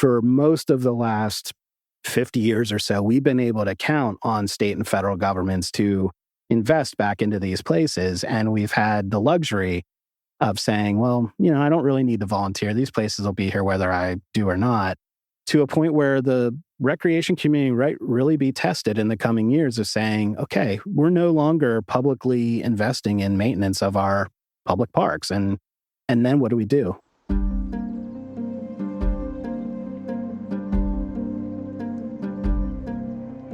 for most of the last 50 years or so, we've been able to count on state and federal governments to invest back into these places. And we've had the luxury of saying, well, I don't really need to volunteer. These places will be here whether I do or not, to a point where the recreation community might really be tested in the coming years of saying, okay, we're no longer publicly investing in maintenance of our public parks. And then what do we do?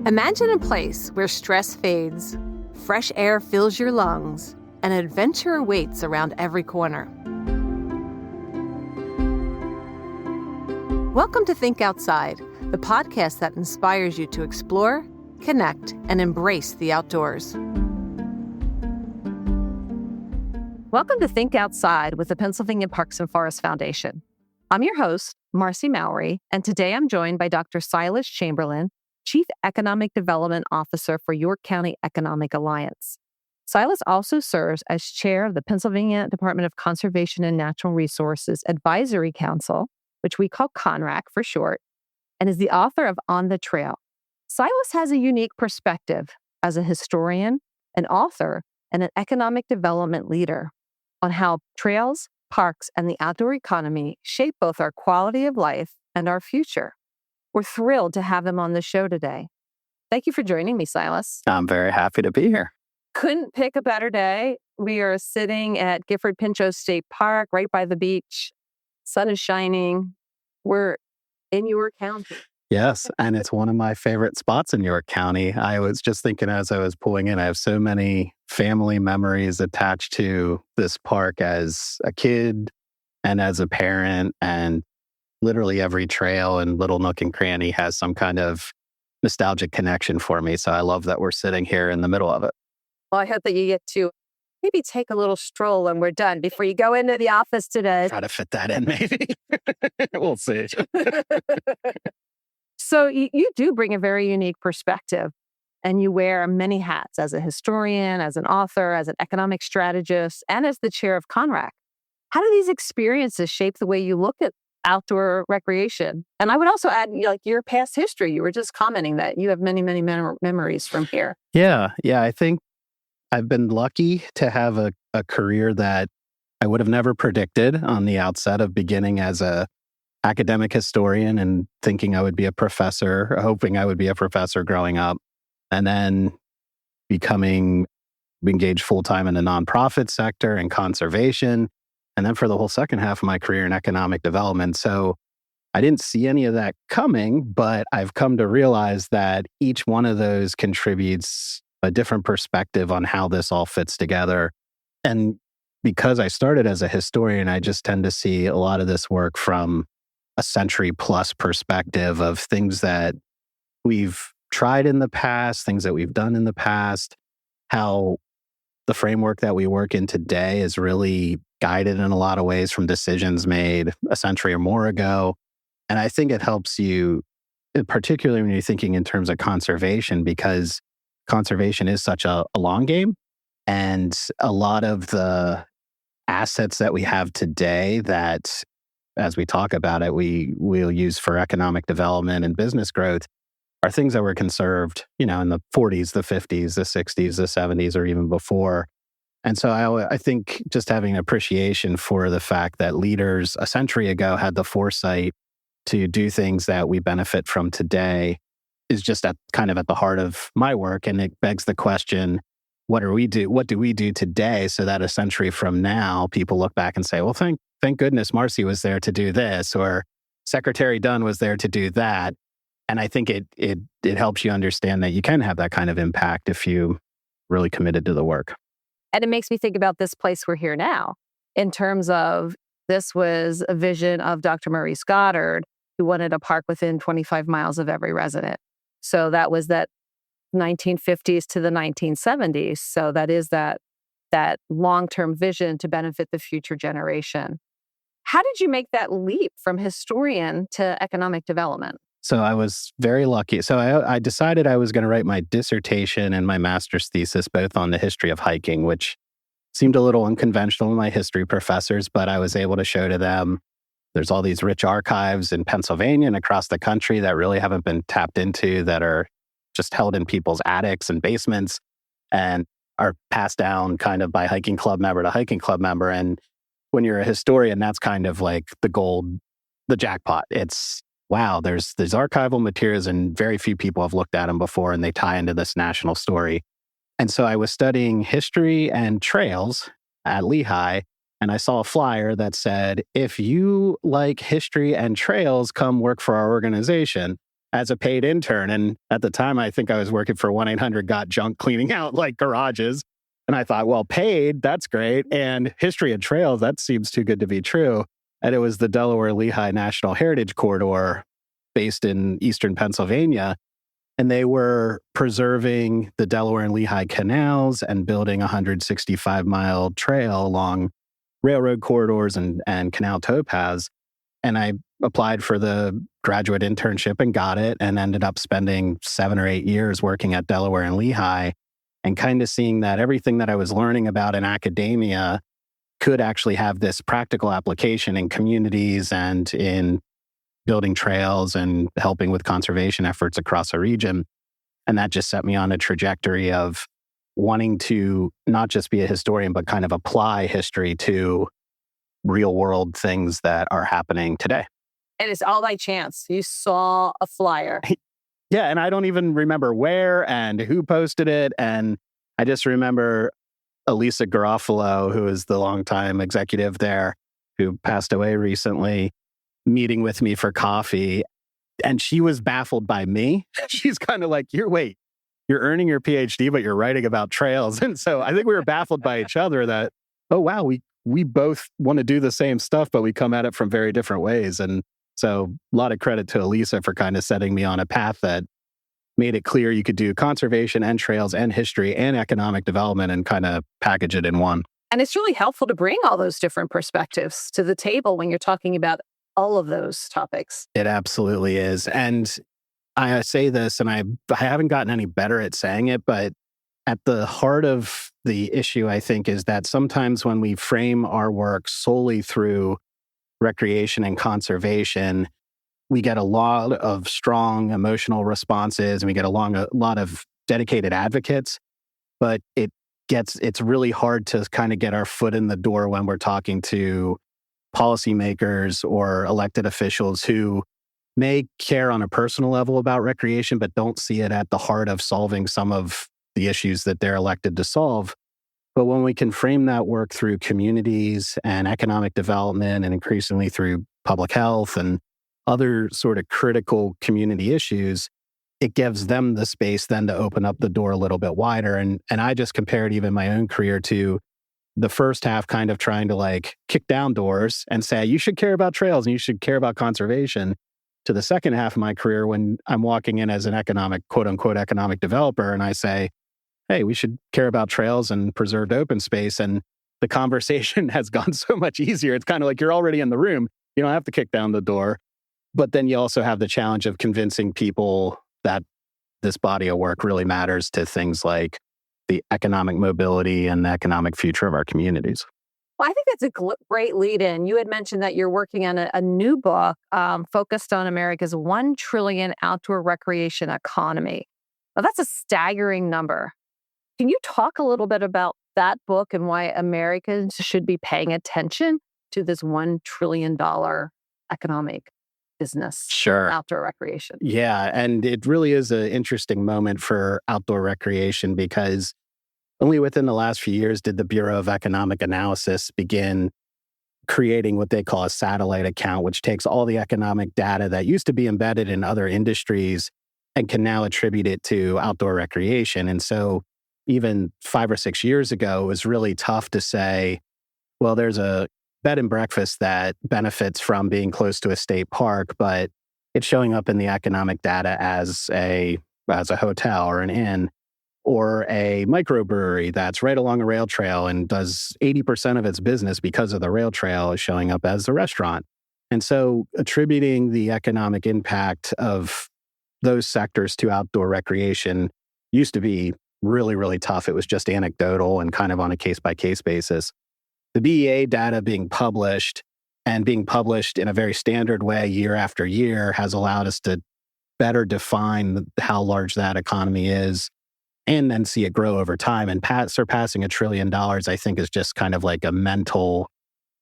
Imagine a place where stress fades, fresh air fills your lungs, and adventure awaits around every corner. Welcome to Think Outside, the podcast that inspires you to explore, connect, and embrace the outdoors. Welcome to Think Outside with the Pennsylvania Parks and Forest Foundation. I'm your host, Marci Mowery, and today I'm joined by Dr. Silas Chamberlin, Chief Economic Development Officer for York County Economic Alliance. Silas also serves as chair of the Pennsylvania Department of Conservation and Natural Resources Advisory Council, which we call CONRAC for short, and is the author of On the Trail. Silas has a unique perspective as a historian, an author, and an economic development leader on how trails, parks, and the outdoor economy shape both our quality of life and our future. We're thrilled to have him on the show today. Thank you for joining me, Silas. I'm very happy to be here. Couldn't pick a better day. We are sitting at Gifford Pinchot State Park, right by the beach. Sun is shining. We're in York County. Yes, and it's one of my favorite spots in York County. I was just thinking as I was pulling in, I have so many family memories attached to this park as a kid and as a parent, and literally every trail and little nook and cranny has some kind of nostalgic connection for me. So I love that we're sitting here in the middle of it. Well, I hope that you get to maybe take a little stroll when we're done before you go into the office today. Try to fit that in, maybe. We'll see. So you do bring a very unique perspective, and you wear many hats as a historian, as an author, as an economic strategist, and as the chair of CONRAC. How do these experiences shape the way you look at outdoor recreation? And I would also add, your past history. You were just commenting that you have many, many memories from here. Yeah. I think I've been lucky to have a career that I would have never predicted on the outset of beginning as a academic historian and thinking I would be a professor, or hoping I would be a professor growing up, and then becoming engaged full-time in the nonprofit sector and conservation, and then for the whole second half of my career in economic development. So I didn't see any of that coming, but I've come to realize that each one of those contributes a different perspective on how this all fits together. And because I started as a historian, I just tend to see a lot of this work from a century plus perspective of things that we've tried in the past, things that we've done in the past, how the framework that we work in today is really guided in a lot of ways from decisions made a century or more ago. And I think it helps you, particularly when you're thinking in terms of conservation, because conservation is such a long game. And a lot of the assets that we have today that, as we talk about it, we'll use for economic development and business growth are things that were conserved, in the 40s, the 50s, the 60s, the 70s, or even before. And so I think just having an appreciation for the fact that leaders a century ago had the foresight to do things that we benefit from today is just kind of at the heart of my work. And it begs the question, what do we do today so that a century from now, people look back and say, well, thank goodness Marci was there to do this, or Secretary Dunn was there to do that. And I think it helps you understand that you can have that kind of impact if you really committed to the work. And it makes me think about this place we're here now in terms of this was a vision of Dr. Maurice Goddard, who wanted a park within 25 miles of every resident. So that was that 1950s to the 1970s. So that is that long-term vision to benefit the future generation. How did you make that leap from historian to economic development? So I was very lucky. So I decided I was going to write my dissertation and my master's thesis both on the history of hiking, which seemed a little unconventional to my history professors, but I was able to show to them there's all these rich archives in Pennsylvania and across the country that really haven't been tapped into, that are just held in people's attics and basements and are passed down kind of by hiking club member to hiking club member. And when you're a historian, that's kind of like the gold, the jackpot. It's, wow, there's archival materials and very few people have looked at them before, and they tie into this national story. And so I was studying history and trails at Lehigh, and I saw a flyer that said, if you like history and trails, come work for our organization as a paid intern. And at the time, I think I was working for 1-800-GOT-JUNK, cleaning out like garages. And I thought, well, paid, that's great. And history and trails, that seems too good to be true. And it was the Delaware-Lehigh National Heritage Corridor based in eastern Pennsylvania. And they were preserving the Delaware and Lehigh canals and building a 165-mile trail along railroad corridors and canal towpaths. And I applied for the graduate internship and got it, and ended up spending 7 or 8 years working at Delaware and Lehigh, and kind of seeing that everything that I was learning about in academia could actually have this practical application in communities and in building trails and helping with conservation efforts across a region. And that just set me on a trajectory of wanting to not just be a historian, but kind of apply history to real world things that are happening today. And it's all by chance. You saw a flyer. Yeah, and I don't even remember where and who posted it. And I just remember Elisa Garofalo, who is the longtime executive there, who passed away recently, meeting with me for coffee. And she was baffled by me. She's kind of like, you're earning your PhD, but you're writing about trails. And so I think we were baffled by each other that, oh, wow, we both want to do the same stuff, but we come at it from very different ways. And so a lot of credit to Elisa for kind of setting me on a path that made it clear you could do conservation and trails and history and economic development and kind of package it in one. And it's really helpful to bring all those different perspectives to the table when you're talking about all of those topics. It absolutely is. And I say this, and I haven't gotten any better at saying it, but at the heart of the issue, I think, is that sometimes when we frame our work solely through recreation and conservation, we get a lot of strong emotional responses and we get a lot of dedicated advocates, but it's really hard to kind of get our foot in the door when we're talking to policymakers or elected officials who may care on a personal level about recreation, but don't see it at the heart of solving some of the issues that they're elected to solve. But when we can frame that work through communities and economic development and increasingly through public health and other sort of critical community issues, it gives them the space then to open up the door a little bit wider. And I just compared even my own career to the first half kind of trying to like kick down doors and say, you should care about trails and you should care about conservation, to the second half of my career when I'm walking in as an economic, quote unquote, economic developer. And I say, hey, we should care about trails and preserved open space. And the conversation has gone so much easier. It's kind of like you're already in the room. You don't have to kick down the door. But then you also have the challenge of convincing people that this body of work really matters to things like the economic mobility and the economic future of our communities. Well, I think that's a great lead in. You had mentioned that you're working on a new book focused on America's $1 trillion outdoor recreation economy. Well, that's a staggering number. Can you talk a little bit about that book and why Americans should be paying attention to this $1 trillion economic business? Sure. Outdoor recreation. Yeah. And it really is an interesting moment for outdoor recreation because only within the last few years did the Bureau of Economic Analysis begin creating what they call a satellite account, which takes all the economic data that used to be embedded in other industries and can now attribute it to outdoor recreation. And so even 5 or 6 years ago, it was really tough to say, well, there's a bed and breakfast that benefits from being close to a state park, but it's showing up in the economic data as a hotel or an inn, or a microbrewery that's right along a rail trail and does 80% of its business because of the rail trail is showing up as a restaurant. And so attributing the economic impact of those sectors to outdoor recreation used to be really, really tough. It was just anecdotal and kind of on a case-by-case basis. The BEA data being published and being published in a very standard way year after year has allowed us to better define how large that economy is and then see it grow over time. And surpassing $1 trillion, I think, is just kind of like a mental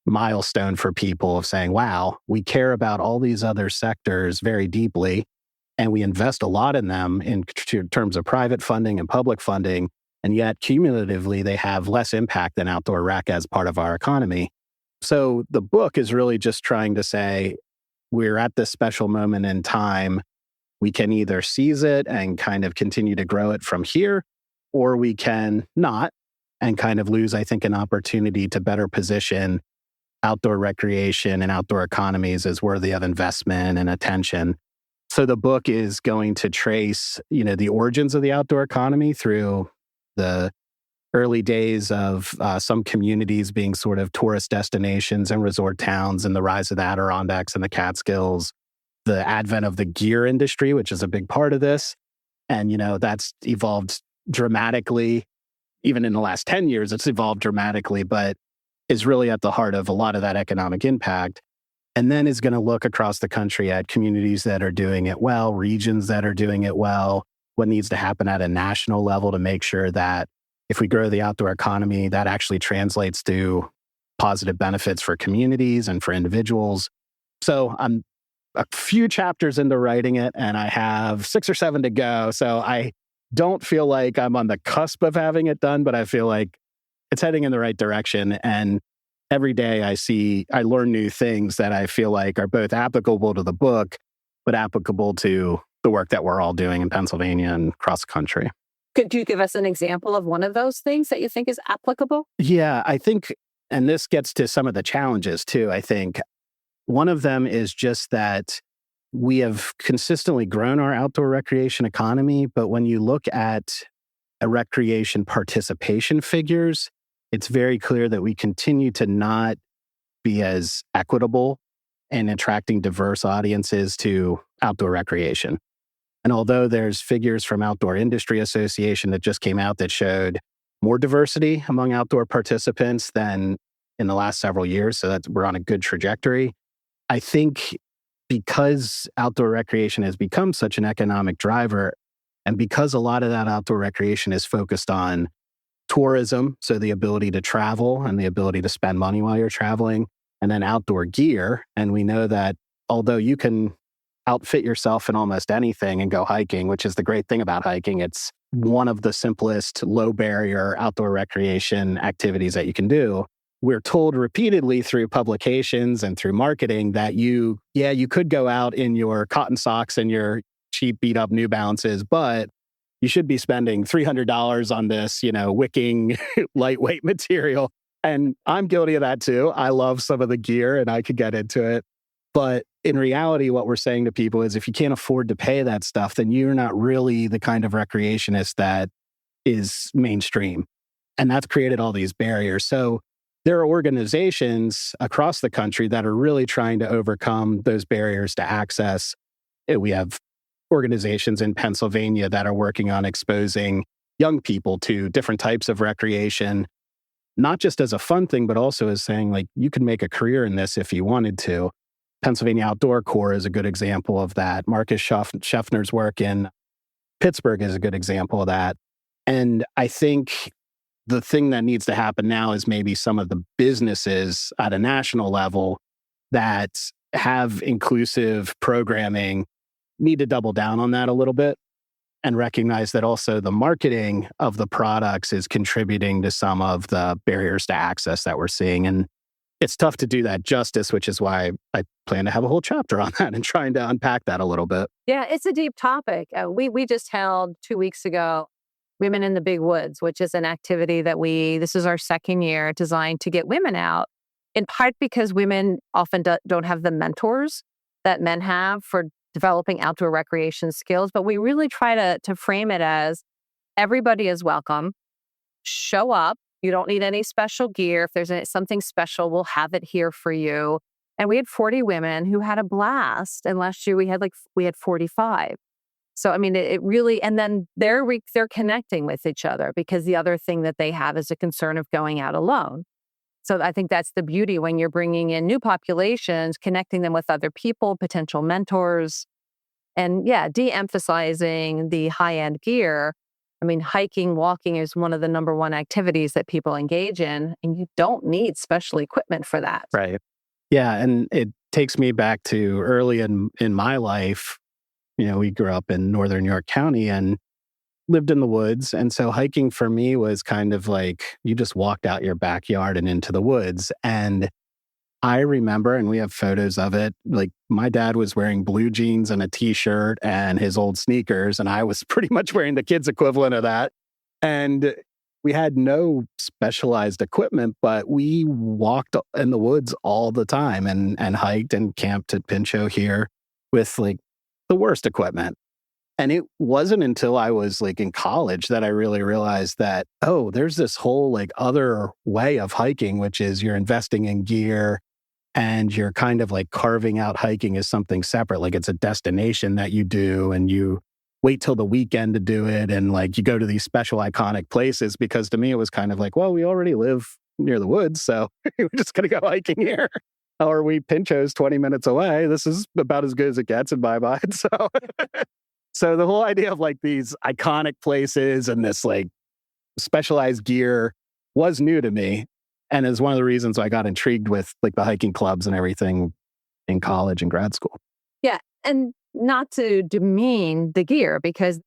milestone for people of saying, wow, we care about all these other sectors very deeply, and we invest a lot in them in terms of private funding and public funding, and yet cumulatively they have less impact than outdoor rec as part of our economy. So the book is really just trying to say, we're at this special moment in time. We can either seize it and kind of continue to grow it from here, or we can not and kind of lose, I think, an opportunity to better position outdoor recreation and outdoor economies as worthy of investment and attention. So the book is going to trace, the origins of the outdoor economy through the early days of some communities being sort of tourist destinations and resort towns, and the rise of the Adirondacks and the Catskills, the advent of the gear industry, which is a big part of this. And, that's evolved dramatically. Even in the last 10 years, it's evolved dramatically, but is really at the heart of a lot of that economic impact. And then is going to look across the country at communities that are doing it well, regions that are doing it well, what needs to happen at a national level to make sure that if we grow the outdoor economy, that actually translates to positive benefits for communities and for individuals. So I'm a few chapters into writing it, and I have 6 or 7 to go. So I don't feel like I'm on the cusp of having it done, but I feel like it's heading in the right direction. And every day I learn new things that I feel like are both applicable to the book, but applicable to the work that we're all doing in Pennsylvania and across the country. Could you give us an example of one of those things that you think is applicable? Yeah, I think, and this gets to some of the challenges too, I think. One of them is just that we have consistently grown our outdoor recreation economy, but when you look at recreation participation figures, it's very clear that we continue to not be as equitable in attracting diverse audiences to outdoor recreation. And although there's figures from Outdoor Industry Association that just came out that showed more diversity among outdoor participants than in the last several years, so we're on a good trajectory. I think because outdoor recreation has become such an economic driver, and because a lot of that outdoor recreation is focused on tourism, so the ability to travel and the ability to spend money while you're traveling, and then outdoor gear. And we know that although you can outfit yourself in almost anything and go hiking, which is the great thing about hiking, it's one of the simplest, low barrier outdoor recreation activities that you can do. We're told repeatedly through publications and through marketing that you could go out in your cotton socks and your cheap beat up New Balances, but you should be spending $300 on this, wicking lightweight material. And I'm guilty of that too. I love some of the gear and I could get into it. But in reality, what we're saying to people is if you can't afford to pay that stuff, then you're not really the kind of recreationist that is mainstream. And that's created all these barriers. So there are organizations across the country that are really trying to overcome those barriers to access. We have organizations in Pennsylvania that are working on exposing young people to different types of recreation, not just as a fun thing, but also as saying, like, you can make a career in this if you wanted to. Pennsylvania Outdoor Corps is a good example of that. Marcus Scheffner's work in Pittsburgh is a good example of that. And I think the thing that needs to happen now is maybe some of the businesses at a national level that have inclusive programming need to double down on that a little bit and recognize that also the marketing of the products is contributing to some of the barriers to access that we're seeing. And it's tough to do that justice, which is why I plan to have a whole chapter on that and trying to unpack that a little bit. Yeah, it's a deep topic. We just held 2 weeks ago Women in the Big Woods, which is an activity that this is our second year, designed to get women out, in part because women often don't have the mentors that men have for developing outdoor recreation skills. But we really try to frame it as everybody is welcome. Show up. You don't need any special gear. If there's something special, we'll have it here for you. And we had 40 women who had a blast. And last year we had 45. So, I mean, it really, and then they're connecting with each other because the other thing that they have is a concern of going out alone. So I think that's the beauty when you're bringing in new populations, connecting them with other people, potential mentors, and de-emphasizing the high-end gear. I mean, hiking, walking is one of the number one activities that people engage in, and you don't need special equipment for that. Right. Yeah. And it takes me back to early in my life. We grew up in northern York County and lived in the woods. And so hiking for me was kind of like you just walked out your backyard and into the woods. And I remember, and we have photos of it, like my dad was wearing blue jeans and a t-shirt and his old sneakers. And I was pretty much wearing the kids' equivalent of that. And we had no specialized equipment, but we walked in the woods all the time and hiked and camped at Pinchot here with like the worst equipment. And it wasn't until I was like in college that I really realized that, oh, there's this whole like other way of hiking, which is you're investing in gear and you're kind of like carving out hiking as something separate. Like it's a destination that you do and you wait till the weekend to do it. And like you go to these special iconic places because to me, it was kind of like, well, we already live near the woods. So we're just going to go hiking here. Or we Pinchot's 20 minutes away. This is about as good as it gets in my mind. So the whole idea of like these iconic places and this like specialized gear was new to me. And is one of the reasons I got intrigued with like the hiking clubs and everything in college and grad school. Yeah. And not to demean the gear, because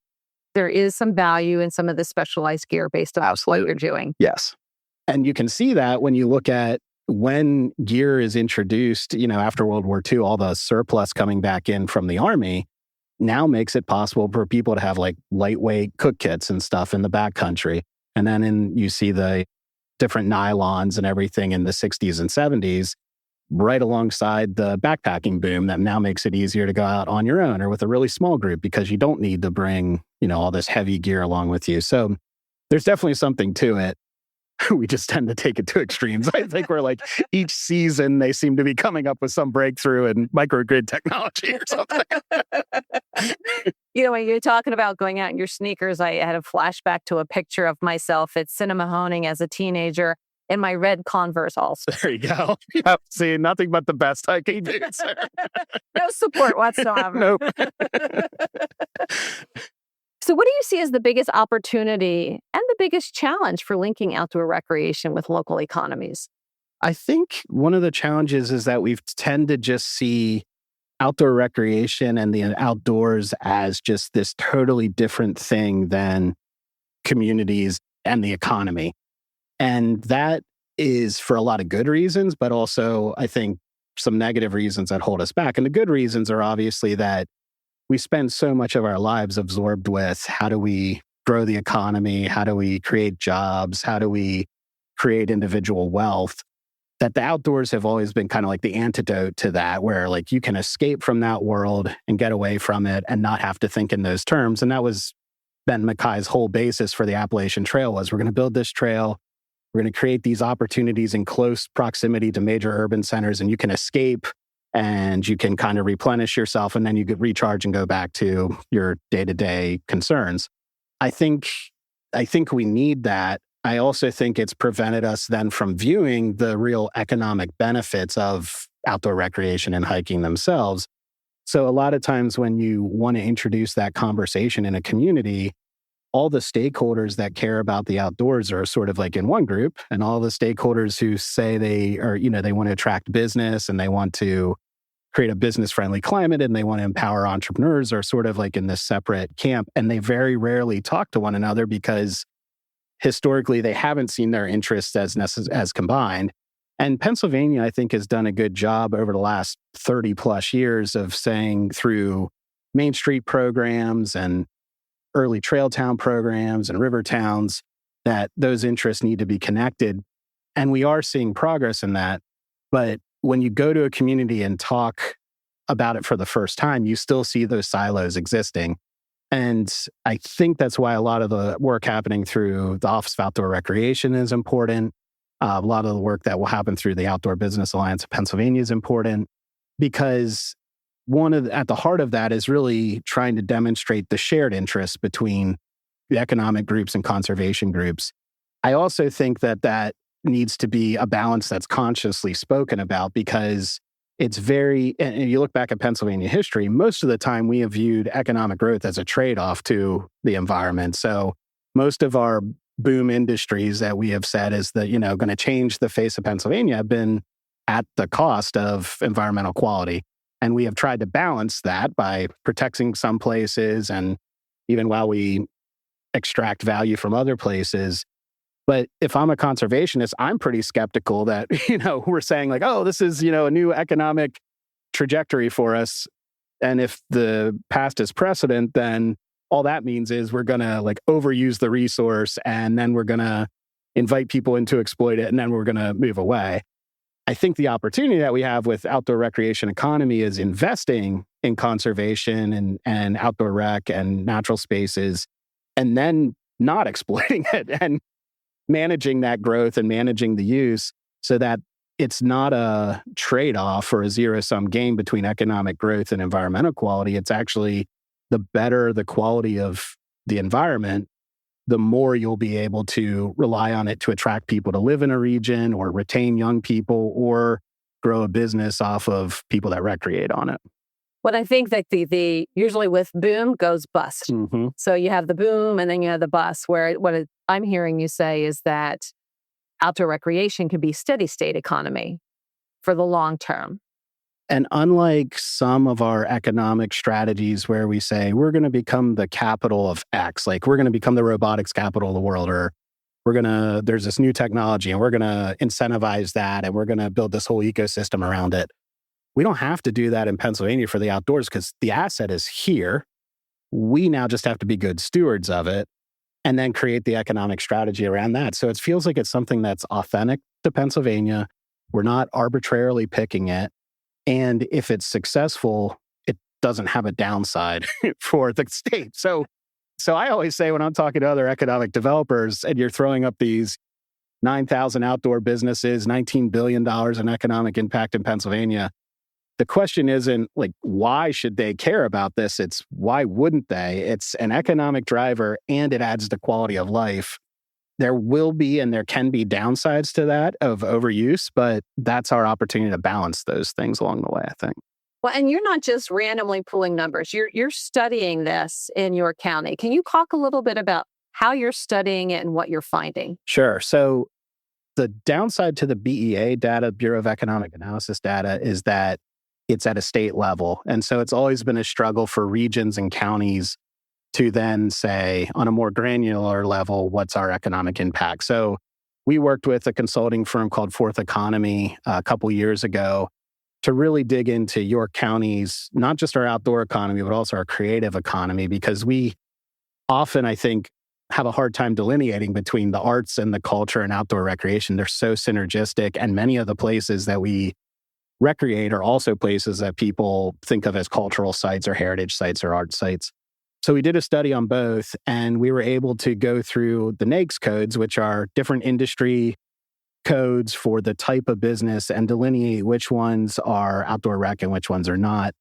there is some value in some of the specialized gear based on what you're doing. Yes. And you can see that when you look at when gear is introduced, after World War II, all the surplus coming back in from the Army now makes it possible for people to have like lightweight cook kits and stuff in the backcountry. And then you see the different nylons and everything in the 60s and 70s, right alongside the backpacking boom that now makes it easier to go out on your own or with a really small group because you don't need to bring, all this heavy gear along with you. So there's definitely something to it. We just tend to take it to extremes. I think we're like each season they seem to be coming up with some breakthrough in microgrid technology or something. When you're talking about going out in your sneakers, I had a flashback to a picture of myself at Cinemahoning as a teenager in my red Converse also. There you go. Yep. See, nothing but the best hiking boots. No support whatsoever. Nope. So what do you see as the biggest opportunity and the biggest challenge for linking outdoor recreation with local economies? I think one of the challenges is that we tend to just see outdoor recreation and the outdoors as just this totally different thing than communities and the economy. And that is for a lot of good reasons, but also I think some negative reasons that hold us back. And the good reasons are obviously that we spend so much of our lives absorbed with how do we grow the economy? How do we create jobs? How do we create individual wealth? That the outdoors have always been kind of like the antidote to that, where like you can escape from that world and get away from it and not have to think in those terms. And that was Ben Mackay's whole basis for the Appalachian Trail was we're going to build this trail. We're going to create these opportunities in close proximity to major urban centers, and you can escape and you can kind of replenish yourself, and then you could recharge and go back to your day-to-day concerns. I think we need that. I also think it's prevented us then from viewing the real economic benefits of outdoor recreation and hiking themselves. So a lot of times when you want to introduce that conversation in a community, all the stakeholders that care about the outdoors are sort of like in one group, and all the stakeholders who say they want to attract business and they want to create a business-friendly climate and they want to empower entrepreneurs are sort of like in this separate camp. And they very rarely talk to one another because historically they haven't seen their interests as combined. And Pennsylvania, I think, has done a good job over the last 30 plus years of saying through Main Street programs and early trail town programs and river towns that those interests need to be connected. And we are seeing progress in that. But when you go to a community and talk about it for the first time, you still see those silos existing. And I think that's why a lot of the work happening through the Office of Outdoor Recreation is important. A lot of the work that will happen through the Outdoor Business Alliance of Pennsylvania is important because at the heart of that is really trying to demonstrate the shared interests between the economic groups and conservation groups. I also think that needs to be a balance that's consciously spoken about, because it's and you look back at Pennsylvania history, most of the time we have viewed economic growth as a trade-off to the environment. So most of our boom industries that we have said is that, going to change the face of Pennsylvania have been at the cost of environmental quality. And we have tried to balance that by protecting some places, and even while we extract value from other places. But if I'm a conservationist, I'm pretty skeptical that, we're saying like, oh, this is, a new economic trajectory for us. And if the past is precedent, then all that means is we're going to like overuse the resource, and then we're going to invite people in to exploit it, and then we're going to move away. I think the opportunity that we have with outdoor recreation economy is investing in conservation and outdoor rec and natural spaces, and then not exploiting it and managing that growth and managing the use so that it's not a trade-off or a zero-sum game between economic growth and environmental quality. It's actually the better the quality of the environment, the more you'll be able to rely on it to attract people to live in a region or retain young people or grow a business off of people that recreate on it. Well, I think that the usually with boom goes bust. Mm-hmm. So you have the boom and then you have the bust, where I'm hearing you say is that outdoor recreation can be steady state economy for the long term. And unlike some of our economic strategies where we say we're going to become the capital of X, like we're going to become the robotics capital of the world, or there's this new technology and we're going to incentivize that and we're going to build this whole ecosystem around it. We don't have to do that in Pennsylvania for the outdoors because the asset is here. We now just have to be good stewards of it and then create the economic strategy around that. So it feels like it's something that's authentic to Pennsylvania. We're not arbitrarily picking it. And if it's successful, it doesn't have a downside for the state. So I always say when I'm talking to other economic developers and you're throwing up these 9,000 outdoor businesses, $19 billion in economic impact in Pennsylvania, the question isn't like, why should they care about this? It's why wouldn't they? It's an economic driver and it adds to quality of life. There will be and there can be downsides to that of overuse, but that's our opportunity to balance those things along the way, I think. Well, and you're not just randomly pulling numbers. You're studying this in your county. Can you talk a little bit about how you're studying it and what you're finding? Sure. So the downside to the BEA data, Bureau of Economic Analysis data, is that it's at a state level. And so it's always been a struggle for regions and counties to then say, on a more granular level, what's our economic impact? So we worked with a consulting firm called Fourth Economy a couple years ago to really dig into York County's, not just our outdoor economy, but also our creative economy, because we often, I think, have a hard time delineating between the arts and the culture and outdoor recreation. They're so synergistic, and many of the places that we recreate are also places that people think of as cultural sites or heritage sites or art sites. So we did a study on both, and we were able to go through the NAICS codes, which are different industry codes for the type of business, and delineate which ones are outdoor rec and which ones are not,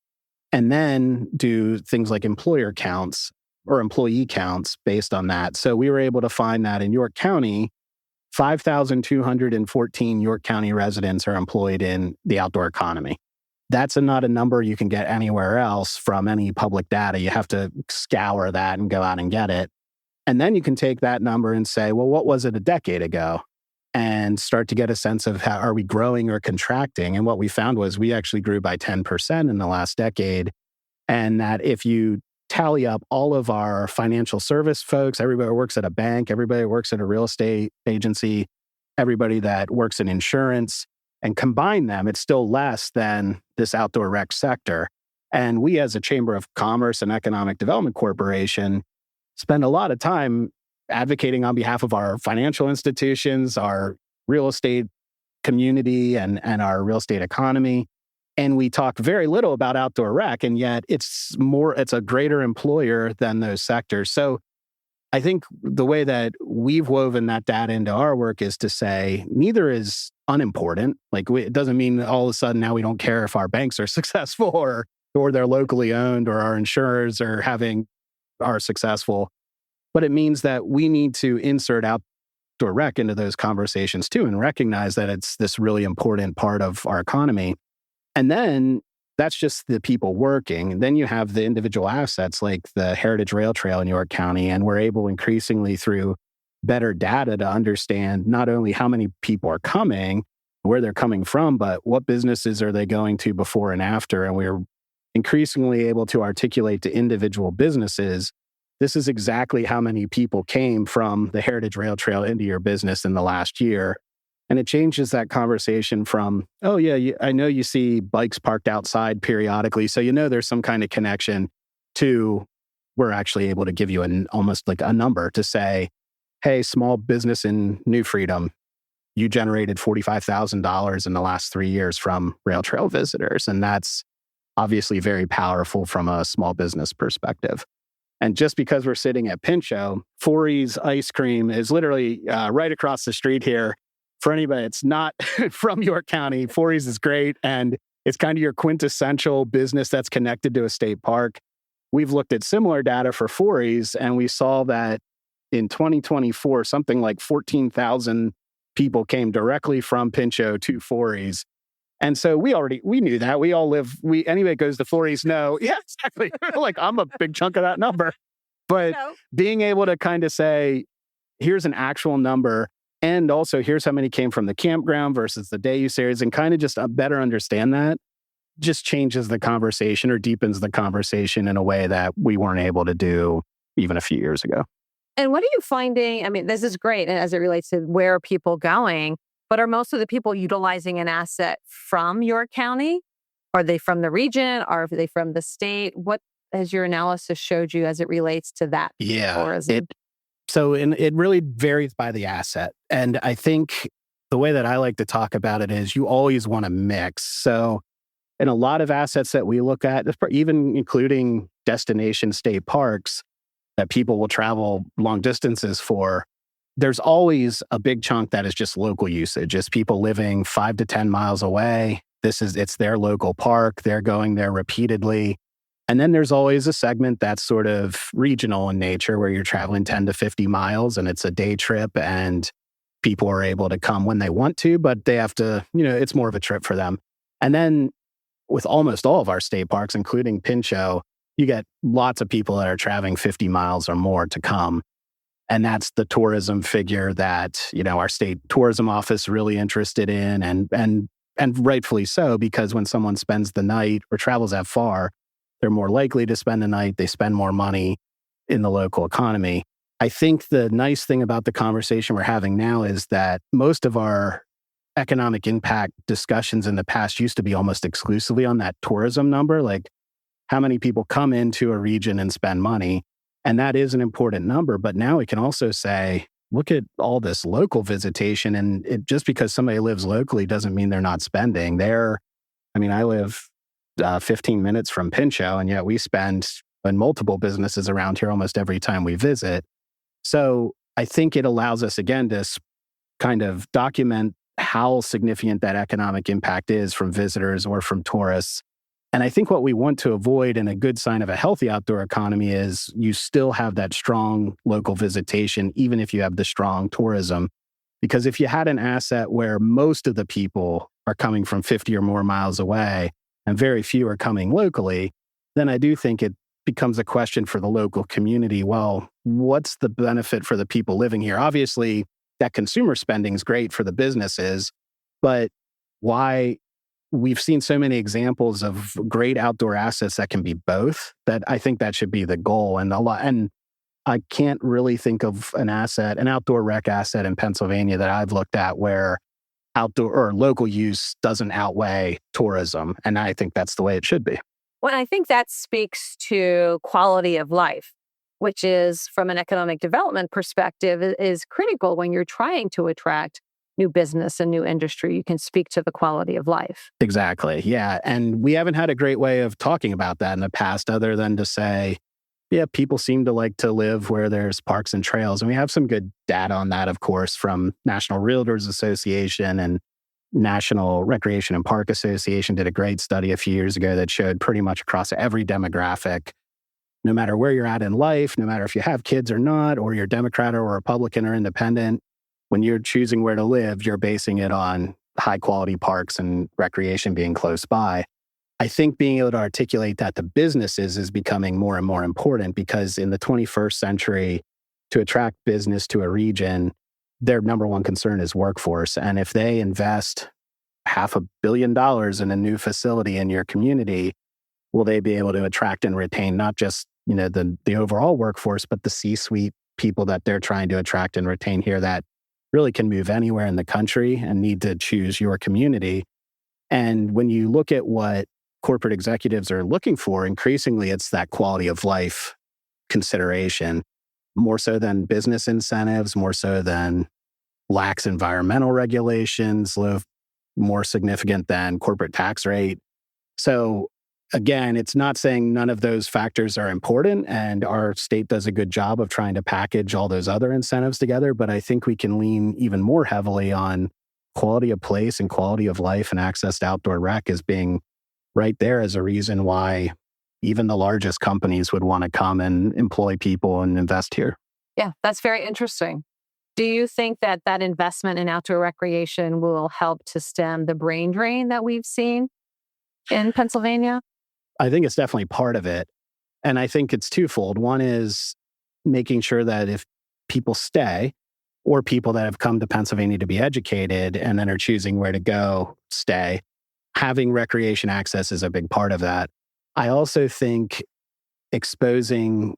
and then do things like employer counts or employee counts based on that. So we were able to find that in York County, 5,214 York County residents are employed in the outdoor economy. That's not a number you can get anywhere else from any public data. You have to scour that and go out and get it. And then you can take that number and say, well, what was it a decade ago? And start to get a sense of how are we growing or contracting? And what we found was we actually grew by 10% in the last decade. And that if you tally up all of our financial service folks, everybody who works at a bank, everybody who works at a real estate agency, everybody that works in insurance, and combine them, it's still less than this outdoor rec sector. And we as a Chamber of Commerce and Economic Development Corporation spend a lot of time advocating on behalf of our financial institutions, our real estate community, and our real estate economy. And we talk very little about outdoor rec, and yet it's a greater employer than those sectors. So I think the way that we've woven that data into our work is to say neither is unimportant. Like it doesn't mean all of a sudden now we don't care if our banks are successful or they're locally owned or our insurers are successful. But it means that we need to insert outdoor rec into those conversations too and recognize that it's this really important part of our economy. And then that's just the people working. And then you have the individual assets like the Heritage Rail Trail in York County. And we're able increasingly through better data to understand not only how many people are coming, where they're coming from, but what businesses are they going to before and after. And we're increasingly able to articulate to individual businesses, this is exactly how many people came from the Heritage Rail Trail into your business in the last year. And it changes that conversation from, oh yeah, I know you see bikes parked outside periodically, so you know there's some kind of connection, to we're actually able to give you almost like a number to say, hey, small business in New Freedom, you generated $45,000 in the last 3 years from rail trail visitors. And that's obviously very powerful from a small business perspective. And just because we're sitting at Pinchot, Forey's ice cream is literally right across the street here. For anybody that's not from York County, Forey's is great. And it's kind of your quintessential business that's connected to a state park. We've looked at similar data for Forey's, and we saw that in 2024, something like 14,000 people came directly from Pinchot to Forey's. And so we knew that. Anybody that goes to Forey's know, yeah, exactly. Like, I'm a big chunk of that number. But being able to kind of say, here's an actual number, and also here's how many came from the campground versus the day use areas, and kind of just better understand that, just changes the conversation or deepens the conversation in a way that we weren't able to do even a few years ago. And what are you finding? I mean, this is great as it relates to where are people going, but are most of the people utilizing an asset from York County? Are they from the region? Are they from the state? What has your analysis showed you as it relates to that tourism? It really varies by the asset. And I think the way that I like to talk about it is you always want to mix. So in a lot of assets that we look at, even including destination state parks that people will travel long distances for, there's always a big chunk that is just local usage. It's people living 5 to 10 miles away. It's their local park. They're going there repeatedly. And then there's always a segment that's sort of regional in nature where you're traveling 10 to 50 miles and it's a day trip and people are able to come when they want to, but they have to, it's more of a trip for them. And then with almost all of our state parks, including Pinchot, you get lots of people that are traveling 50 miles or more to come. And that's the tourism figure that, our state tourism office really interested in and rightfully so, because when someone spends the night or travels that far, they're more likely to spend the night. They spend more money in the local economy. I think the nice thing about the conversation we're having now is that most of our economic impact discussions in the past used to be almost exclusively on that tourism number, like how many people come into a region and spend money. And that is an important number. But now we can also say, look at all this local visitation. And just because somebody lives locally doesn't mean they're not spending. I live 15 minutes from Pinchot, and yet we spend in multiple businesses around here almost every time we visit. So I think it allows us, again, to kind of document how significant that economic impact is from visitors or from tourists. And I think what we want to avoid, and a good sign of a healthy outdoor economy, is you still have that strong local visitation, even if you have the strong tourism. Because if you had an asset where most of the people are coming from 50 or more miles away and very few are coming locally, then I do think it becomes a question for the local community. Well, what's the benefit for the people living here? Obviously, that consumer spending is great for the businesses, but why? We've seen so many examples of great outdoor assets that can be both, that I think that should be the goal. And I can't really think of an outdoor rec asset in Pennsylvania that I've looked at where outdoor or local use doesn't outweigh tourism. And I think that's the way it should be. Well, I think that speaks to quality of life, which is, from an economic development perspective, is critical when you're trying to attract new business and new industry. You can speak to the quality of life. Exactly. Yeah. And we haven't had a great way of talking about that in the past, other than to say, yeah, people seem to like to live where there's parks and trails. And we have some good data on that, of course, from National Realtors Association, and National Recreation and Park Association did a great study a few years ago that showed pretty much across every demographic, no matter where you're at in life, no matter if you have kids or not, or you're Democrat or Republican or independent, when you're choosing where to live, you're basing it on high quality parks and recreation being close by. I think being able to articulate that to businesses is becoming more and more important because in the 21st century, to attract business to a region, their number one concern is workforce. And if they invest $500 million in a new facility in your community, will they be able to attract and retain not just the overall workforce, but the C-suite people that they're trying to attract and retain here that really can move anywhere in the country and need to choose your community. And when you look at what corporate executives are looking for, increasingly it's that quality of life consideration, more so than business incentives, more so than lax environmental regulations, more significant than corporate tax rate. So again, it's not saying none of those factors are important, and our state does a good job of trying to package all those other incentives together, but I think we can lean even more heavily on quality of place and quality of life and access to outdoor rec as being right there as a reason why even the largest companies would want to come and employ people and invest here. Yeah, that's very interesting. Do you think that that investment in outdoor recreation will help to stem the brain drain that we've seen in Pennsylvania? I think it's definitely part of it. And I think it's twofold. One is making sure that if people stay, or people that have come to Pennsylvania to be educated and then are choosing where to go, stay, having recreation access is a big part of that. I also think exposing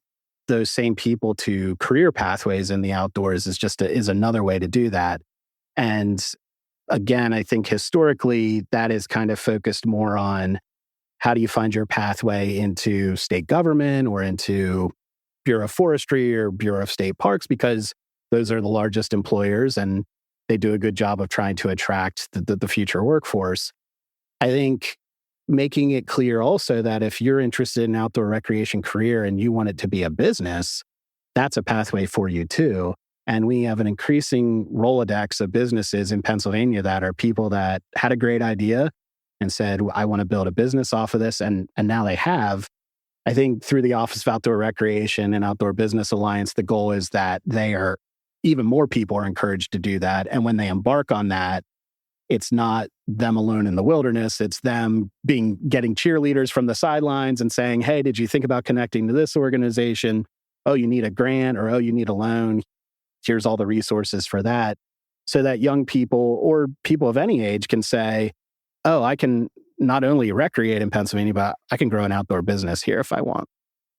those same people to career pathways in the outdoors is another way to do that. And again, I think historically that is kind of focused more on how do you find your pathway into state government or into Bureau of Forestry or Bureau of State Parks, because those are the largest employers and they do a good job of trying to attract the future workforce. I think making it clear also that if you're interested in outdoor recreation career and you want it to be a business, that's a pathway for you too. And we have an increasing Rolodex of businesses in Pennsylvania that are people that had a great idea and said, I want to build a business off of this. And now they have. I think through the Office of Outdoor Recreation and Outdoor Business Alliance, the goal is that even more people are encouraged to do that. And when they embark on that, it's not them alone in the wilderness. It's them getting cheerleaders from the sidelines and saying, hey, did you think about connecting to this organization? Oh, you need a grant, or oh, you need a loan. Here's all the resources for that. So that young people or people of any age can say, oh, I can not only recreate in Pennsylvania, but I can grow an outdoor business here if I want.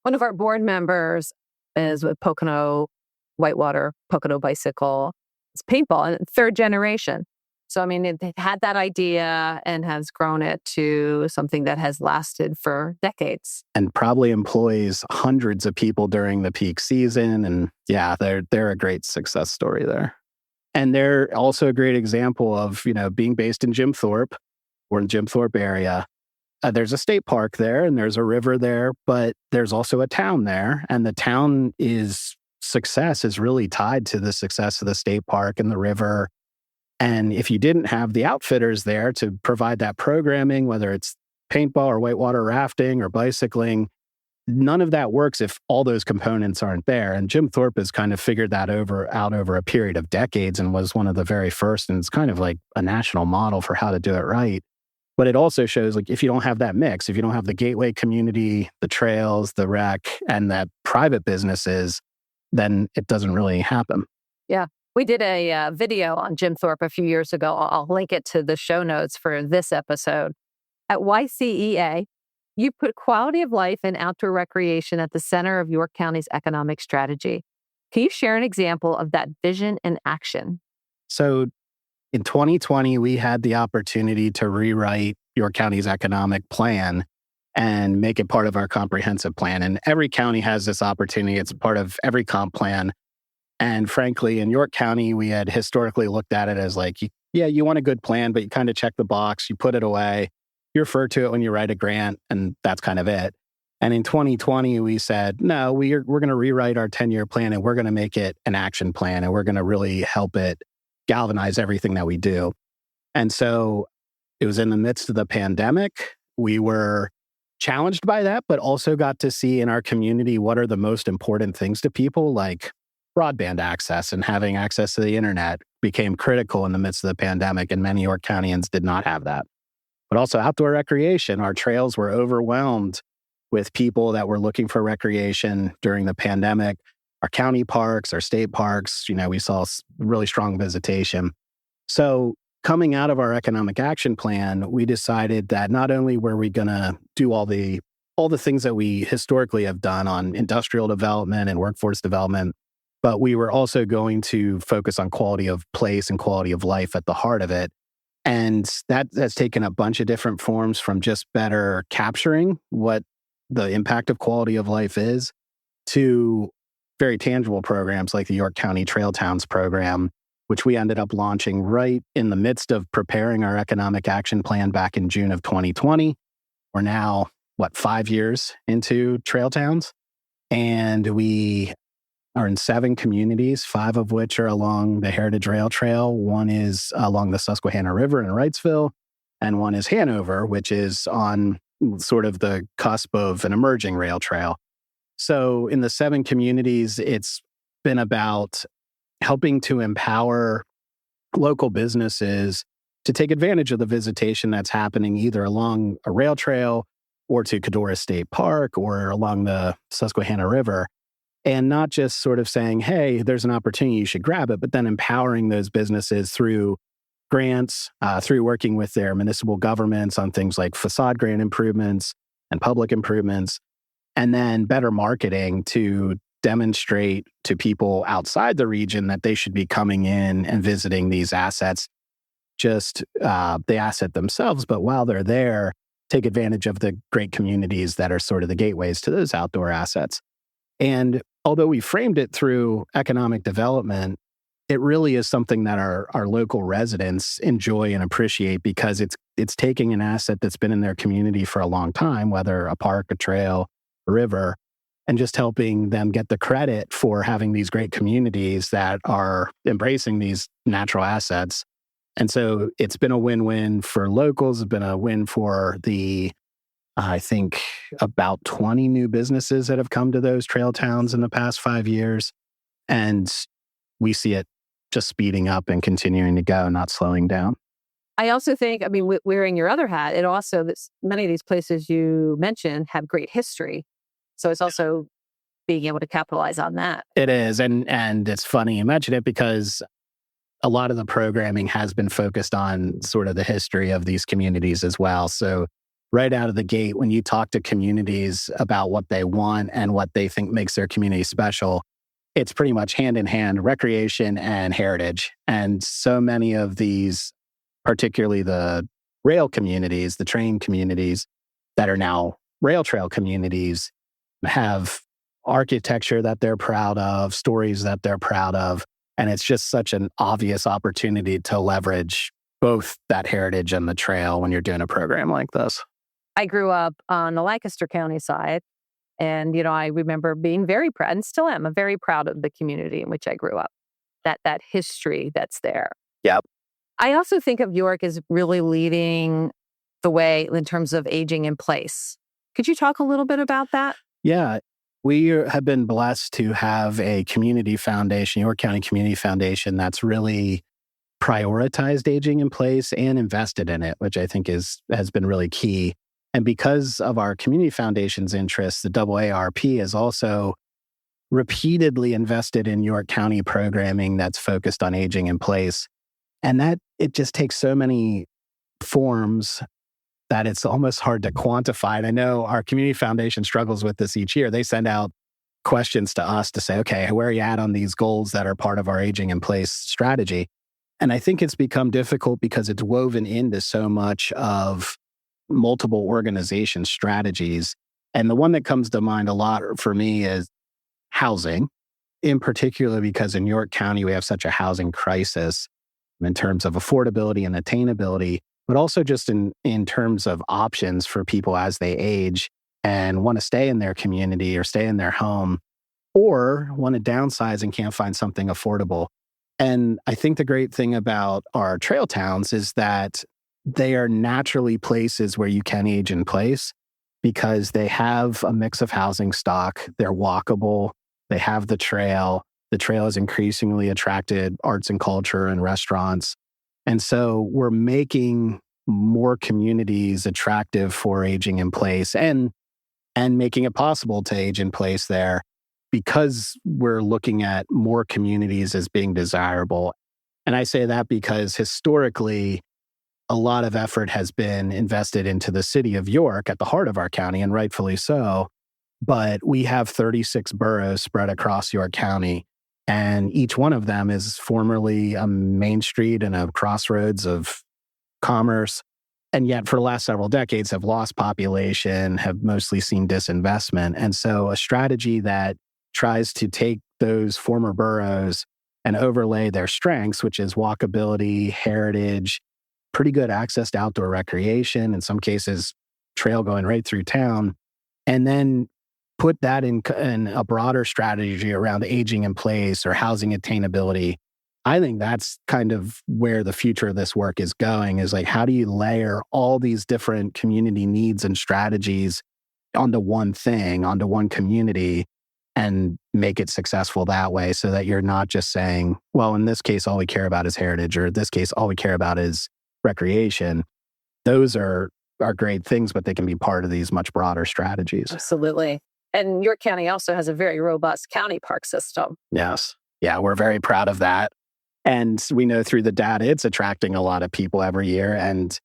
One of our board members is with Pocono Whitewater, Pocono Bicycle. It's paintball, and third generation. So, I mean, it had that idea and has grown it to something that has lasted for decades. And probably employs hundreds of people during the peak season. And yeah, they're a great success story there. And they're also a great example of, being based in Jim Thorpe. We're in the Jim Thorpe area. There's a state park there and there's a river there, but there's also a town there. And the town success is really tied to the success of the state park and the river. And if you didn't have the outfitters there to provide that programming, whether it's paintball or whitewater rafting or bicycling, none of that works if all those components aren't there. And Jim Thorpe has kind of figured that out over a period of decades and was one of the very first. And it's kind of like a national model for how to do it right. But it also shows, like, if you don't have that mix, if you don't have the gateway community, the trails, the rec, and that private businesses, then it doesn't really happen. Yeah. We did a video on Jim Thorpe a few years ago. I'll link it to the show notes for this episode. At YCEA, you put quality of life and outdoor recreation at the center of York County's economic strategy. Can you share an example of that vision in action? So in 2020, we had the opportunity to rewrite York County's economic plan and make it part of our comprehensive plan. And every county has this opportunity. It's a part of every comp plan. And frankly, in York County, we had historically looked at it as like, you want a good plan, but you kind of check the box, you put it away, you refer to it when you write a grant, and that's kind of it. And in 2020, we said, no, we're going to rewrite our 10-year plan and we're going to make it an action plan and we're going to really help it galvanize everything that we do. And so it was in the midst of the pandemic. We were challenged by that, but also got to see in our community what are the most important things to people, like broadband access and having access to the internet became critical in the midst of the pandemic, and many York Countyans did not have that. But also outdoor recreation. Our trails were overwhelmed with people that were looking for recreation during the pandemic. Our county parks, our state parks, we saw really strong visitation. So coming out of our economic action plan, we decided that not only were we going to do all the things that we historically have done on industrial development and workforce development, but we were also going to focus on quality of place and quality of life at the heart of it. And that's taken a bunch of different forms, from just better capturing what the impact of quality of life is to very tangible programs like the York County Trail Towns program, which we ended up launching right in the midst of preparing our economic action plan back in June of 2020. We're now, 5 years into Trail Towns, and we are in 7 communities, 5 of which are along the Heritage Rail Trail. One is along the Susquehanna River in Wrightsville, and one is Hanover, which is on sort of the cusp of an emerging rail trail. So in the 7 communities, it's been about helping to empower local businesses to take advantage of the visitation that's happening either along a rail trail or to Cadorah State Park or along the Susquehanna River. And not just sort of saying, hey, there's an opportunity, you should grab it, but then empowering those businesses through grants, through working with their municipal governments on things like facade grant improvements and public improvements, and then better marketing to demonstrate to people outside the region that they should be coming in and visiting these assets, just the asset themselves, but while they're there, take advantage of the great communities that are sort of the gateways to those outdoor assets. And although we framed it through economic development, it really is something that our local residents enjoy and appreciate, because it's taking an asset that's been in their community for a long time, whether a park, a trail, a river, and just helping them get the credit for having these great communities that are embracing these natural assets. And so it's been a win-win for locals. It's been a win for I think about 20 new businesses that have come to those trail towns in the past 5 years. And we see it just speeding up and continuing to go, not slowing down. I also think, wearing your other hat, it also, many of these places you mentioned have great history. So it's also being able to capitalize on that. It is. And it's funny you mention it, because a lot of the programming has been focused on sort of the history of these communities as well. So right out of the gate, when you talk to communities about what they want and what they think makes their community special, it's pretty much hand in hand, recreation and heritage. And so many of these, particularly the rail communities, the train communities that are now rail trail communities, have architecture that they're proud of, stories that they're proud of. And it's just such an obvious opportunity to leverage both that heritage and the trail when you're doing a program like this. I grew up on the Lancaster County side, and I remember being very proud, and still am, very proud of the community in which I grew up. That history that's there. Yep. I also think of York as really leading the way in terms of aging in place. Could you talk a little bit about that? Yeah. We have been blessed to have a community foundation, York County Community Foundation, that's really prioritized aging in place and invested in it, which I think has been really key. And because of our community foundation's interests, the AARP has also repeatedly invested in York County programming that's focused on aging in place. And that it just takes so many forms that it's almost hard to quantify. And I know our community foundation struggles with this each year. They send out questions to us to say, okay, where are you at on these goals that are part of our aging in place strategy? And I think it's become difficult because it's woven into so much of multiple organization strategies. And the one that comes to mind a lot for me is housing, in particular, because in York County, we have such a housing crisis in terms of affordability and attainability, but also just in terms of options for people as they age and want to stay in their community or stay in their home, or want to downsize and can't find something affordable. And I think the great thing about our trail towns is that they are naturally places where you can age in place because they have a mix of housing stock, they're walkable, they have the trail, The trail has increasingly attracted arts and culture and restaurants. And so we're making more communities attractive for aging in place and making it possible to age in place there because we're looking at more communities as being desirable. And I say that because historically, a lot of effort has been invested into the city of York at the heart of our county, and rightfully so. But we have 36 boroughs spread across York County, and each one of them is formerly a main street and a crossroads of commerce. And yet, for the last several decades, have lost population, have mostly seen disinvestment. And so a strategy that tries to take those former boroughs and overlay their strengths, which is walkability, heritage, pretty good access to outdoor recreation, in some cases, trail going right through town, and then put that in a broader strategy around aging in place or housing attainability. I think that's kind of where the future of this work is going, is like, how do you layer all these different community needs and strategies onto one thing, onto one community, and make it successful that way so that you're not just saying, well, in this case, all we care about is heritage, or in this case, all we care about is recreation. Those are great things, but they can be part of these much broader strategies. Absolutely. And York County also has a very robust county park system. Yes. Yeah, we're very proud of that. And we know through the data, it's attracting a lot of people every year and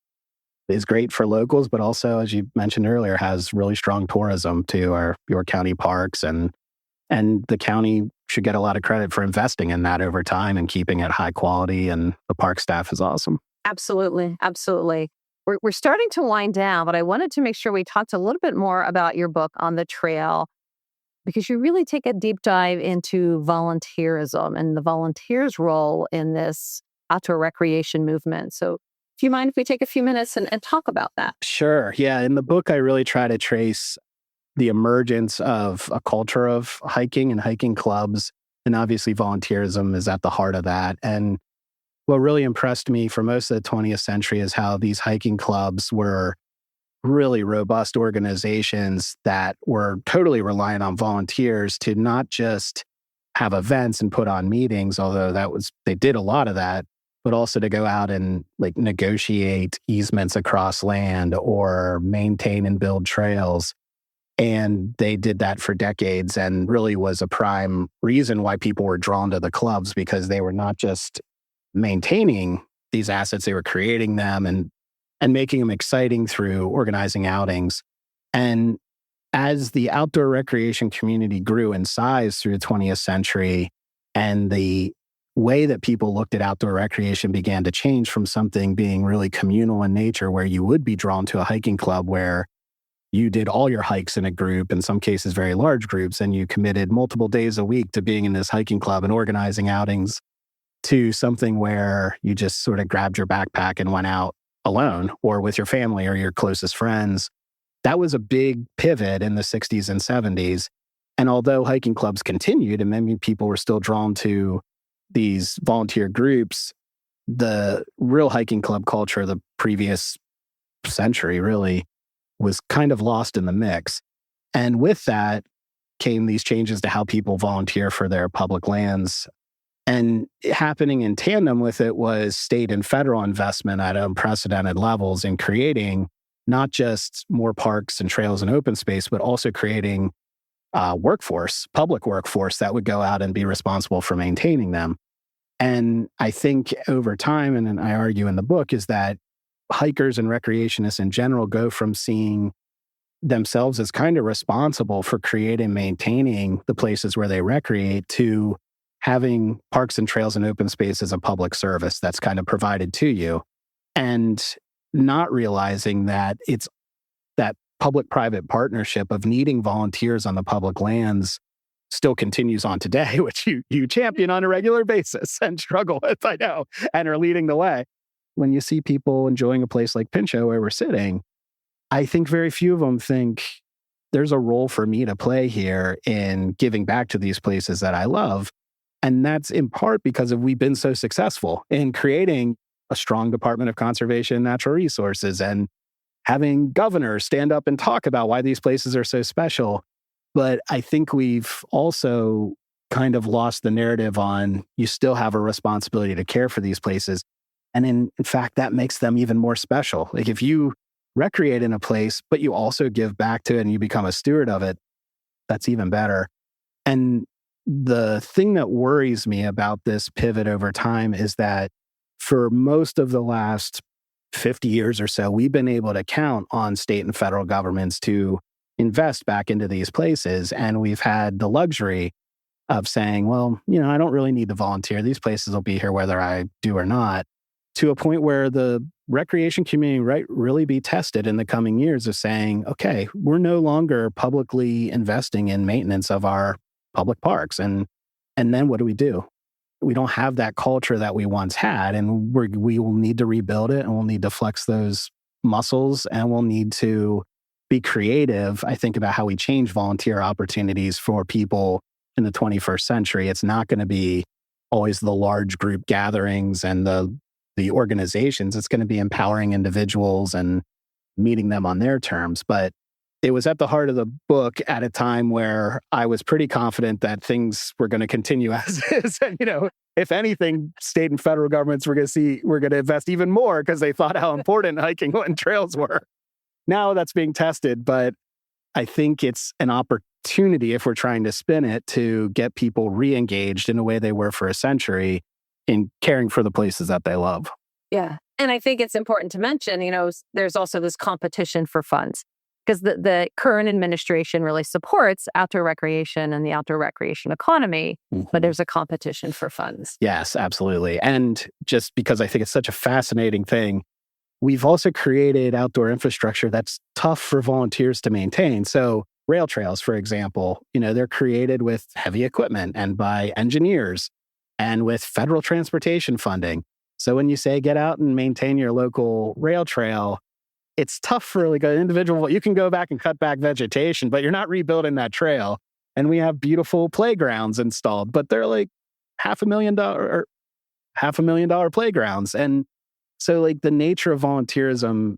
is great for locals, but also, as you mentioned earlier, has really strong tourism to our York County parks. And the county should get a lot of credit for investing in that over time and keeping it high quality. And the park staff is awesome. Absolutely. Absolutely. We're starting to wind down, but I wanted to make sure we talked a little bit more about your book On the Trail, because you really take a deep dive into volunteerism and the volunteers' role in this outdoor recreation movement. So do you mind if we take a few minutes and talk about that? Sure. Yeah. In the book, I really try to trace the emergence of a culture of hiking and hiking clubs. And obviously, volunteerism is at the heart of that. And what really impressed me for most of the 20th century is how these hiking clubs were really robust organizations that were totally reliant on volunteers to not just have events and put on meetings, although they did a lot of that, but also to go out and like negotiate easements across land or maintain and build trails. And they did that for decades and really was a prime reason why people were drawn to the clubs, because they were not just maintaining these assets, they were creating them and making them exciting through organizing outings. And as the outdoor recreation community grew in size through the 20th century, and the way that people looked at outdoor recreation began to change from something being really communal in nature, where you would be drawn to a hiking club where you did all your hikes in a group, in some cases very large groups, and you committed multiple days a week to being in this hiking club and organizing outings, to something where you just sort of grabbed your backpack and went out alone or with your family or your closest friends. That was a big pivot in the 60s and 70s. And although hiking clubs continued and many people were still drawn to these volunteer groups, the real hiking club culture of the previous century really was kind of lost in the mix. And with that came these changes to how people volunteer for their public lands. And happening in tandem with it was state and federal investment at unprecedented levels in creating not just more parks and trails and open space, but also creating public workforce that would go out and be responsible for maintaining them. And I think over time, and I argue in the book, is that hikers and recreationists in general go from seeing themselves as kind of responsible for creating and maintaining the places where they recreate to having parks and trails and open space as a public service that's kind of provided to you, and not realizing that it's that public-private partnership of needing volunteers on the public lands still continues on today, which you champion on a regular basis and struggle with, I know, and are leading the way. When you see people enjoying a place like Pinchot where we're sitting, I think very few of them think there's a role for me to play here in giving back to these places that I love. And that's in part because we've been so successful in creating a strong Department of Conservation and Natural Resources and having governors stand up and talk about why these places are so special. But I think we've also kind of lost the narrative on you still have a responsibility to care for these places. And in fact, that makes them even more special. Like if you recreate in a place, but you also give back to it and you become a steward of it, that's even better. And the thing that worries me about this pivot over time is that for most of the last 50 years or so, we've been able to count on state and federal governments to invest back into these places. And we've had the luxury of saying, well, I don't really need to volunteer. These places will be here whether I do or not, to a point where the recreation community might really be tested in the coming years of saying, okay, we're no longer publicly investing in maintenance of our public parks. And then what do? We don't have that culture that we once had, and we will need to rebuild it, and we'll need to flex those muscles, and we'll need to be creative, I think, about how we change volunteer opportunities for people in the 21st century. It's not going to be always the large group gatherings and the organizations. It's going to be empowering individuals and meeting them on their terms. But it was at the heart of the book at a time where I was pretty confident that things were going to continue as is. And, if anything, state and federal governments were going to invest even more because they thought how important hiking and trails were. Now that's being tested, but I think it's an opportunity, if we're trying to spin it, to get people re-engaged in a way they were for a century in caring for the places that they love. Yeah. And I think it's important to mention, there's also this competition for funds, because the current administration really supports outdoor recreation and the outdoor recreation economy, but there's a competition for funds. Yes, absolutely. And just because I think it's such a fascinating thing, we've also created outdoor infrastructure that's tough for volunteers to maintain. So rail trails, for example, they're created with heavy equipment and by engineers and with federal transportation funding. So when you say get out and maintain your local rail trail, it's tough for like an individual. You can go back and cut back vegetation, but you're not rebuilding that trail. And we have beautiful playgrounds installed, but they're like $500,000 playgrounds. And so like the nature of volunteerism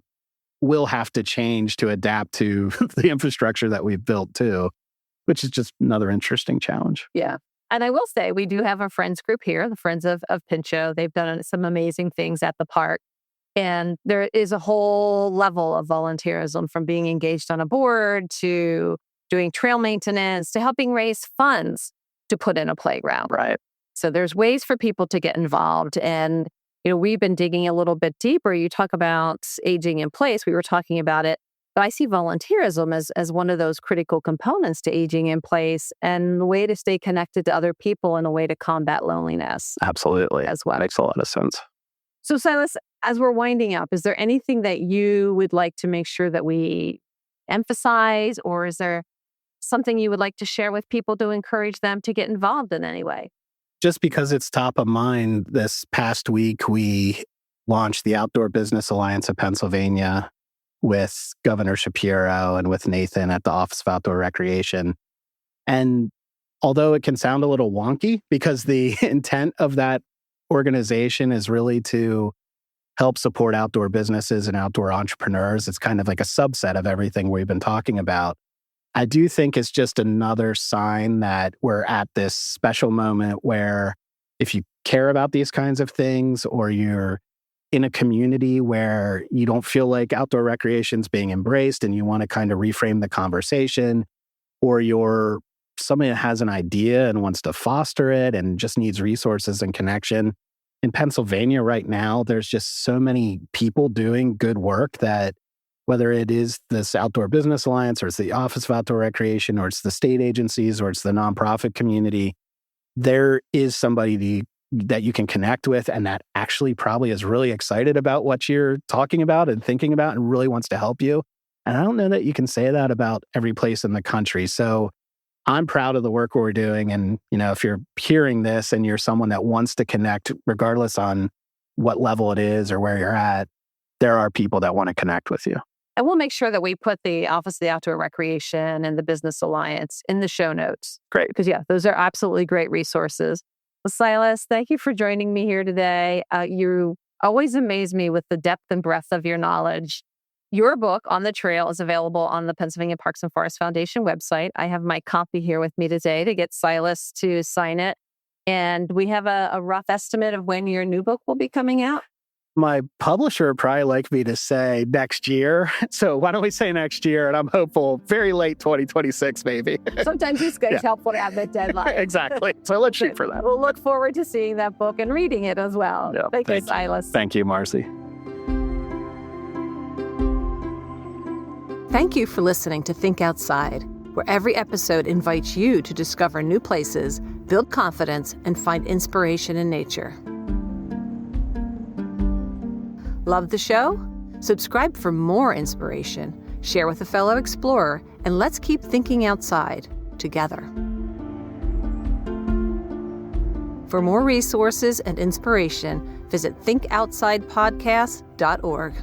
will have to change to adapt to the infrastructure that we've built too, which is just another interesting challenge. Yeah. And I will say, we do have a friends group here, the Friends of Pinchot. They've done some amazing things at the park. And there is a whole level of volunteerism, from being engaged on a board to doing trail maintenance to helping raise funds to put in a playground. Right. So there's ways for people to get involved. And, we've been digging a little bit deeper. You talk about aging in place. We were talking about it. But I see volunteerism as one of those critical components to aging in place, and the way to stay connected to other people and a way to combat loneliness. Absolutely. As well. Makes a lot of sense. So Silas, as we're winding up, is there anything that you would like to make sure that we emphasize, or is there something you would like to share with people to encourage them to get involved in any way? Just because it's top of mind, this past week, we launched the Outdoor Business Alliance of Pennsylvania with Governor Shapiro and with Nathan at the Office of Outdoor Recreation. And although it can sound a little wonky, because the intent of that organization is really to help support outdoor businesses and outdoor entrepreneurs, it's kind of like a subset of everything we've been talking about. I do think it's just another sign that we're at this special moment where if you care about these kinds of things, or you're in a community where you don't feel like outdoor recreation is being embraced and you want to kind of reframe the conversation, or you're somebody that has an idea and wants to foster it and just needs resources and connection. In Pennsylvania right now, there's just so many people doing good work that, whether it is this Outdoor Business Alliance, or it's the Office of Outdoor Recreation, or it's the state agencies, or it's the nonprofit community, there is somebody that you can connect with and that actually probably is really excited about what you're talking about and thinking about and really wants to help you. And I don't know that you can say that about every place in the country. So I'm proud of the work we're doing. And, if you're hearing this and you're someone that wants to connect, regardless on what level it is or where you're at, there are people that want to connect with you. And we'll make sure that we put the Office of the Outdoor Recreation and the Business Alliance in the show notes. Great. Because, those are absolutely great resources. Well, Silas, thank you for joining me here today. You always amaze me with the depth and breadth of your knowledge. Your book, On the Trail, is available on the Pennsylvania Parks and Forest Foundation website. I have my copy here with me today to get Silas to sign it. And we have a rough estimate of when your new book will be coming out. My publisher would probably like me to say next year. So why don't we say next year? And I'm hopeful very late 2026, maybe. Sometimes it's helpful to have that deadline. Exactly. So let's shoot for that. We'll look forward to seeing that book and reading it as well. Yeah, Thank you, Silas. Thank you, Marci. Thank you for listening to Think Outside, where every episode invites you to discover new places, build confidence, and find inspiration in nature. Love the show? Subscribe for more inspiration, share with a fellow explorer, and let's keep thinking outside together. For more resources and inspiration, visit thinkoutside.podcast.org.